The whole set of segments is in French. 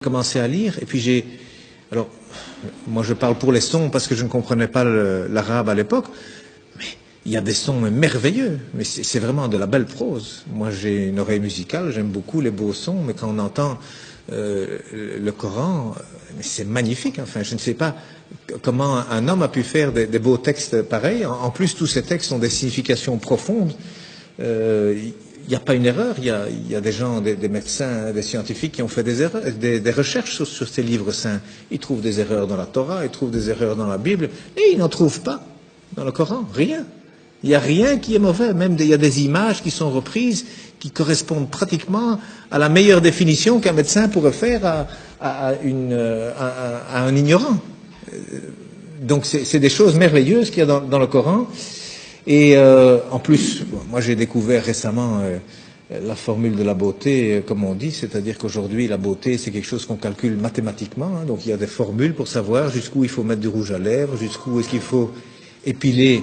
commencé à lire, et puis alors, moi je parle pour les sons parce que je ne comprenais pas l'arabe à l'époque, mais il y a des sons merveilleux, mais c'est vraiment de la belle prose. Moi j'ai une oreille musicale, j'aime beaucoup les beaux sons, mais quand on entend le Coran, c'est magnifique. Enfin, je ne sais pas comment un homme a pu faire des beaux textes pareils. En plus, tous ces textes ont des significations profondes. Il n'y a pas une erreur. Il y a des gens, des médecins, des scientifiques qui ont fait des erreurs, des recherches sur ces livres saints. Ils trouvent des erreurs dans la Torah, ils trouvent des erreurs dans la Bible, et ils n'en trouvent pas dans le Coran. Rien. Il n'y a rien qui est mauvais. Même il y a des images qui sont reprises qui correspondent pratiquement à la meilleure définition qu'un médecin pourrait faire à un ignorant. Donc c'est des choses merveilleuses qu'il y a dans le Coran. Et en plus, moi j'ai découvert récemment la formule de la beauté, comme on dit, c'est-à-dire qu'aujourd'hui la beauté c'est quelque chose qu'on calcule mathématiquement. Hein, donc il y a des formules pour savoir jusqu'où il faut mettre du rouge à lèvres, jusqu'où est-ce qu'il faut épiler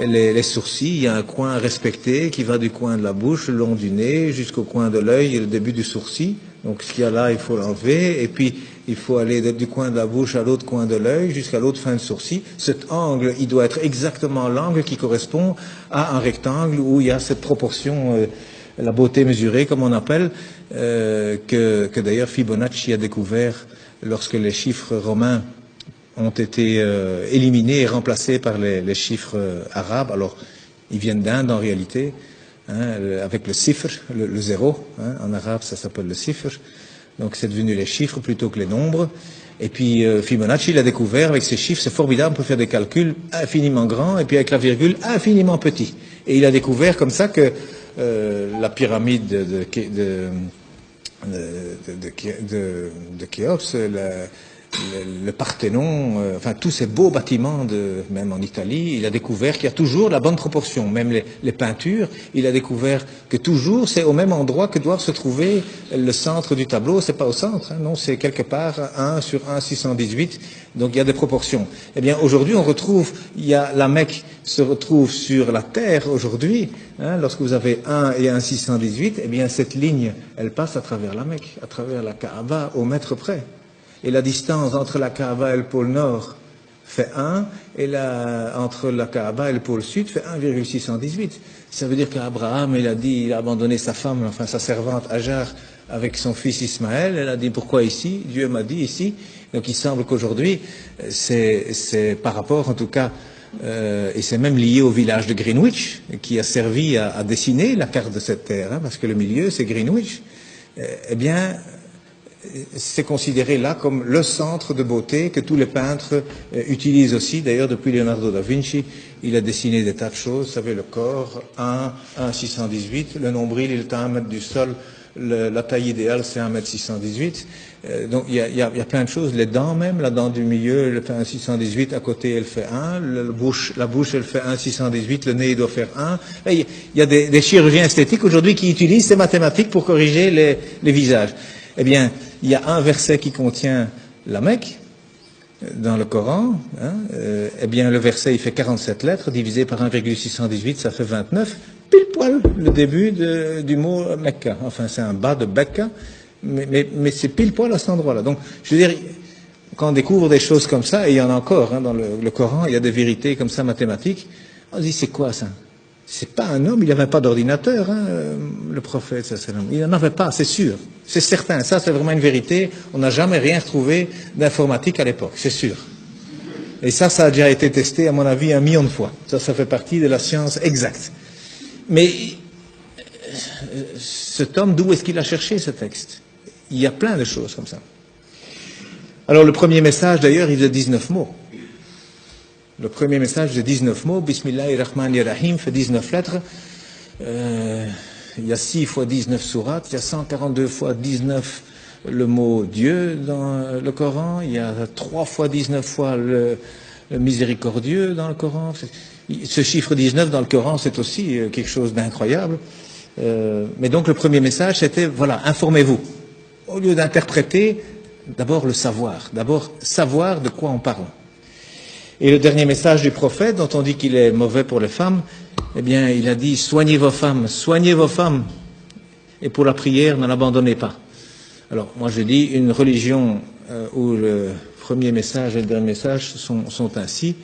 les sourcils. Il y a un coin respecté qui va du coin de la bouche, le long du nez, jusqu'au coin de l'œil et le début du sourcil. Donc ce qu'il y a là, il faut l'enlever. Et puis il faut aller du coin de la bouche à l'autre coin de l'œil, jusqu'à l'autre fin de sourcil. Cet angle, il doit être exactement l'angle qui correspond à un rectangle où il y a cette proportion, la beauté mesurée, comme on appelle, que d'ailleurs Fibonacci a découvert lorsque les chiffres romains ont été éliminés et remplacés par les chiffres arabes. Alors, ils viennent d'Inde en réalité, hein, avec le sifr, le zéro. Hein, en arabe, ça s'appelle le sifr. Donc, c'est devenu les chiffres plutôt que les nombres. Et puis, Fibonacci l'a découvert avec ces chiffres. C'est formidable, on peut faire des calculs infiniment grands et puis avec la virgule infiniment petit. Et il a découvert comme ça que la pyramide de Khéops, le Parthénon, enfin tous ces beaux bâtiments, même en Italie, il a découvert qu'il y a toujours la bonne proportion. Même les peintures, il a découvert que toujours c'est au même endroit que doit se trouver le centre du tableau. C'est pas au centre, hein, non, c'est quelque part 1 sur 1,618. Donc il y a des proportions. Eh bien aujourd'hui on retrouve, la Mecque se retrouve sur la terre aujourd'hui. Hein, lorsque vous avez 1 et 1,618, eh bien cette ligne, elle passe à travers la Mecque, à travers la Kaaba au mètre près. Et la distance entre la Kaaba et le pôle Nord fait 1, et entre la Kaaba et le pôle Sud fait 1,618. Ça veut dire qu'Abraham, il a abandonné sa femme, enfin sa servante Hajar, avec son fils Ismaël. Elle a dit, pourquoi ici? Dieu m'a dit ici. Donc il semble qu'aujourd'hui, c'est par rapport en tout cas, et c'est même lié au village de Greenwich, qui a servi à dessiner la carte de cette terre, hein, parce que le milieu c'est Greenwich. Eh bien, c'est considéré là comme le centre de beauté que tous les peintres utilisent aussi. D'ailleurs, depuis Leonardo da Vinci, il a dessiné des tas de choses. Vous savez, le corps, 1,618. Le nombril, il est à 1 mètre du sol. La taille idéale, c'est 1,618 m. Donc, il y a plein de choses. Les dents même, la dent du milieu, elle fait 1,618. À côté, elle fait 1. La bouche, elle fait 1,618. Le nez, il doit faire 1. Et il y a des chirurgiens esthétiques aujourd'hui qui utilisent ces mathématiques pour corriger les visages. Eh bien, il y a un verset qui contient la Mecque dans le Coran. Hein, eh bien, le verset, il fait 47 lettres, divisé par 1,618, ça fait 29. Pile poil le début du mot Mecca. Enfin, c'est un bas de Becca, mais c'est pile poil à cet endroit-là. Donc, je veux dire, quand on découvre des choses comme ça, et il y en a encore, hein, dans le Coran, il y a des vérités comme ça mathématiques, on se dit, c'est quoi ça? C'est pas un homme, il n'avait pas d'ordinateur, hein, le prophète, il n'en avait pas, c'est sûr, c'est certain, ça c'est vraiment une vérité, on n'a jamais rien retrouvé d'informatique à l'époque, c'est sûr. Et ça a déjà été testé, à mon avis, 1 million de fois. Ça fait partie de la science exacte. Mais cet homme, d'où est-ce qu'il a cherché ce texte? Il y a plein de choses comme ça. Alors le premier message, d'ailleurs, il faisait 19 mots. Le premier message de 19 mots, Bismillahirrahmanirrahim, fait 19 lettres. Il y a 6 fois 19 sourates, il y a 142 fois 19 le mot Dieu dans le Coran, il y a 3 fois 19 fois le miséricordieux dans le Coran. Ce chiffre 19 dans le Coran, c'est aussi quelque chose d'incroyable. Mais donc le premier message, c'était, voilà, informez-vous. Au lieu d'interpréter, d'abord le savoir. D'abord savoir de quoi on parle. Et le dernier message du prophète, dont on dit qu'il est mauvais pour les femmes, eh bien, il a dit, soignez vos femmes. Et pour la prière, ne l'abandonnez pas. Alors, moi je dis, une religion où le premier message et le dernier message sont ainsi,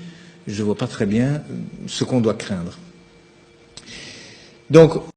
je ne vois pas très bien ce qu'on doit craindre. Donc,